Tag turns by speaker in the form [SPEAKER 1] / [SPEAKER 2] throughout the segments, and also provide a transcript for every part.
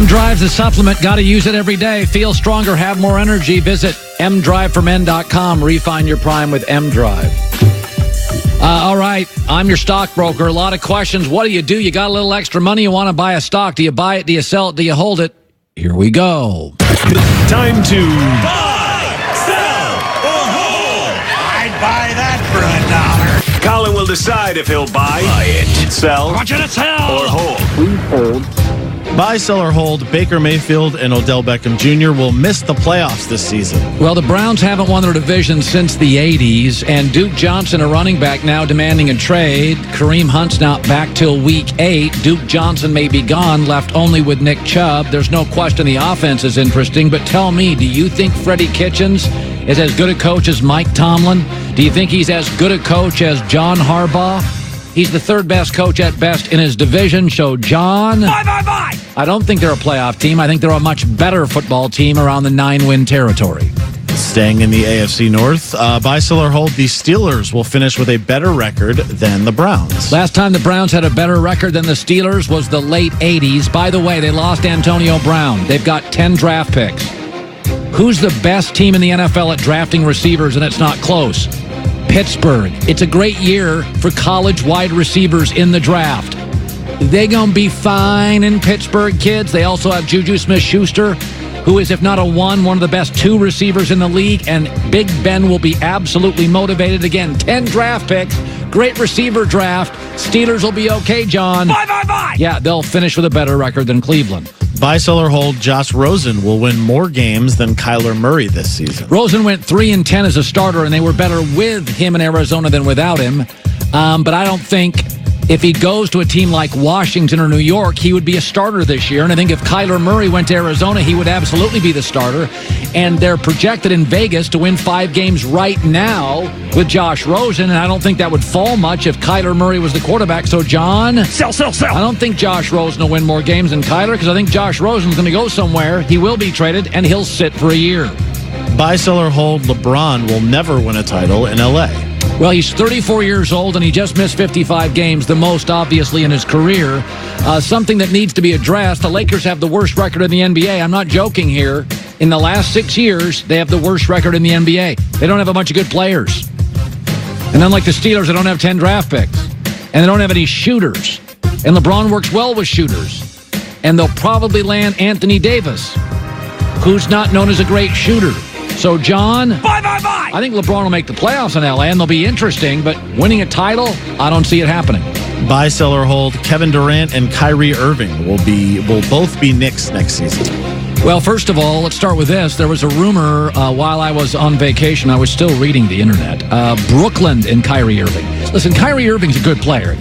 [SPEAKER 1] M-Drive's a supplement. Got to use it every day. Feel stronger, have more energy. Visit mdriveformen.com. Refine your prime with M-Drive. All right, I'm your stockbroker. A lot of questions. What do? You got a little extra money. You want to buy a stock. Do you buy it? Do you sell it? Do you hold it? Here we go.
[SPEAKER 2] Time to buy, sell, or hold.
[SPEAKER 3] I'd buy that for $1.
[SPEAKER 2] Colin will decide if he'll buy it, sell,
[SPEAKER 3] I want you to sell.
[SPEAKER 2] or hold.
[SPEAKER 4] Please hold. Buy, sell, or hold. Baker Mayfield and Odell Beckham Jr. will miss the playoffs this season.
[SPEAKER 1] Well, the Browns haven't won their division since the 80s, and Duke Johnson, a running back, now demanding a trade. Kareem Hunt's not back till week 8. Duke Johnson may be gone, left only with Nick Chubb. There's no question the offense is interesting, but tell me, do you think Freddie Kitchens is as good a coach as Mike Tomlin? Do you think he's as good a coach as John Harbaugh? He's the third best coach at best in his division. So, John,
[SPEAKER 3] Bye.
[SPEAKER 1] I don't think they're a playoff team. I think they're a much better football team around the 9-win territory.
[SPEAKER 4] Staying in the AFC North, buy, sell, or hold. The Steelers will finish with a better record than the Browns.
[SPEAKER 1] Last time the Browns had a better record than the Steelers was the late 80s. By the way, they lost Antonio Brown. They've got 10 draft picks. Who's the best team in the NFL at drafting receivers, and it's not close? Pittsburgh. It's a great year for college wide receivers in the draft. They gonna be fine in Pittsburgh, kids. They also have Juju Smith-Schuster, who is, if not a one of the best 2 receivers in the league, and Big Ben will be absolutely motivated. Again, 10 draft picks, great receiver draft. Steelers will be okay, John.
[SPEAKER 3] Bye.
[SPEAKER 1] Yeah, they'll finish with a better record than Cleveland.
[SPEAKER 4] Buy, sell, or hold. Josh Rosen will win more games than Kyler Murray this season.
[SPEAKER 1] Rosen went 3-10 as a starter, and they were better with him in Arizona than without him. But I don't think if he goes to a team like Washington or New York, he would be a starter this year. And I think if Kyler Murray went to Arizona, he would absolutely be the starter. And they're projected in Vegas to win 5 games right now with Josh Rosen. And I don't think that would fall much if Kyler Murray was the quarterback. So, John,
[SPEAKER 3] Sell.
[SPEAKER 1] I don't think Josh Rosen will win more games than Kyler, because I think Josh Rosen's going to go somewhere. He will be traded, and he'll sit for a year.
[SPEAKER 4] Buy, sell, or hold. LeBron will never win a title in L.A.
[SPEAKER 1] Well, he's 34 years old, and he just missed 55 games, the most, obviously, in his career. Something that needs to be addressed. The Lakers have the worst record in the NBA. I'm not joking here. In the last 6 years, they have the worst record in the NBA. They don't have a bunch of good players. And unlike the Steelers, they don't have 10 draft picks. And they don't have any shooters. And LeBron works well with shooters. And they'll probably land Anthony Davis, who's not known as a great shooter. So, John,
[SPEAKER 3] Bye.
[SPEAKER 1] I think LeBron will make the playoffs in L.A., and they'll be interesting, but winning a title, I don't see it happening.
[SPEAKER 4] Buy, sell, or hold. Kevin Durant and Kyrie Irving will both be Knicks next season.
[SPEAKER 1] Well, first of all, let's start with this. There was a rumor while I was on vacation. I was still reading the internet. Brooklyn and Kyrie Irving. Listen, Kyrie Irving's a good player.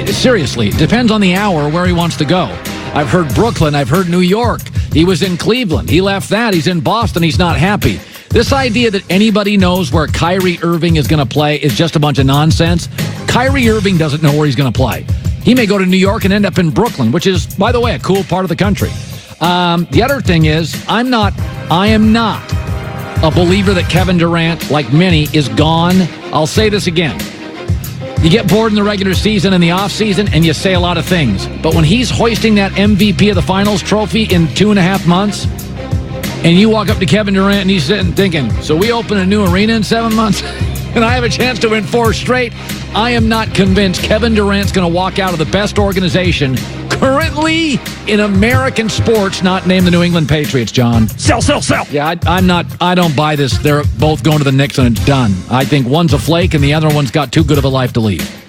[SPEAKER 1] Seriously, it depends on the hour where he wants to go. I've heard Brooklyn. I've heard New York. He was in Cleveland. He left that. He's in Boston. He's not happy. This idea that anybody knows where Kyrie Irving is going to play is just a bunch of nonsense. Kyrie Irving doesn't know where he's going to play. He may go to New York and end up in Brooklyn, which is, by the way, a cool part of the country. The other thing is, I am not a believer that Kevin Durant, like many, is gone. I'll say this again. You get bored in the regular season and the offseason, and you say a lot of things. But when he's hoisting that MVP of the Finals trophy in 2.5 months, and you walk up to Kevin Durant and he's sitting thinking, so we open a new arena in 7 months and I have a chance to win 4 straight, I am not convinced Kevin Durant's going to walk out of the best organization currently in American sports, not named the New England Patriots, John.
[SPEAKER 3] Sell.
[SPEAKER 1] Yeah, I don't buy this. They're both going to the Knicks and it's done. I think one's a flake and the other one's got too good of a life to leave.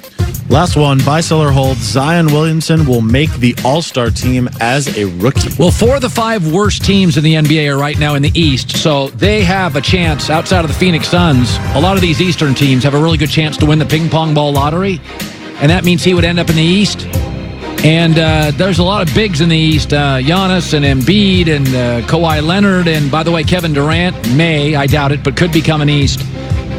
[SPEAKER 4] Last one, buy, sell, or hold. Zion Williamson will make the All-Star team as a rookie.
[SPEAKER 1] Well, 4 of the 5 worst teams in the NBA are right now in the East, so they have a chance outside of the Phoenix Suns. A lot of these Eastern teams have a really good chance to win the ping pong ball lottery, and that means he would end up in the East. And there's a lot of bigs in the East, Giannis and Embiid and Kawhi Leonard, and by the way, Kevin Durant I doubt it, but could become an East.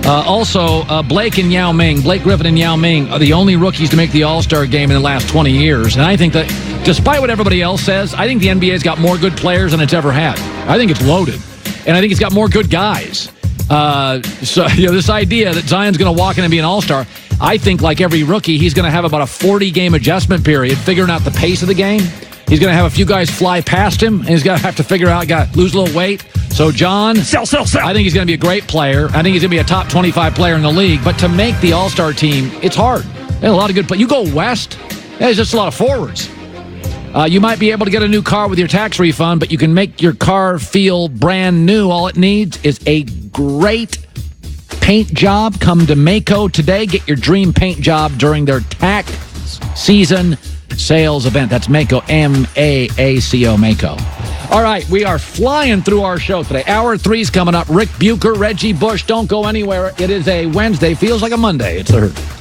[SPEAKER 1] Also, Blake Griffin and Yao Ming are the only rookies to make the All-Star game in the last 20 years. And I think that, despite what everybody else says, I think the NBA's got more good players than it's ever had. I think it's loaded. And I think it's got more good guys. So, this idea that Zion's going to walk in and be an All-Star, I think like every rookie, he's going to have about a 40-game adjustment period, figuring out the pace of the game. He's going to have a few guys fly past him, and he's going to have to figure out, got to lose a little weight. So, John,
[SPEAKER 3] Sell.
[SPEAKER 1] I think he's going to be a great player. I think he's going to be a top 25 player in the league. But to make the All-Star team, it's hard. There's a lot of good players. You go west, there's just a lot of forwards. You might be able to get a new car with your tax refund, but you can make your car feel brand new. All it needs is a great paint job. Come to Maaco today. Get your dream paint job during their tax season sales event. That's Maaco, M-A-A-C-O, Maaco. All right, we are flying through our show today. Hour 3's coming up. Rick Bucher, Reggie Bush. Don't go anywhere. It is a Wednesday. Feels like a Monday. It's the Herd.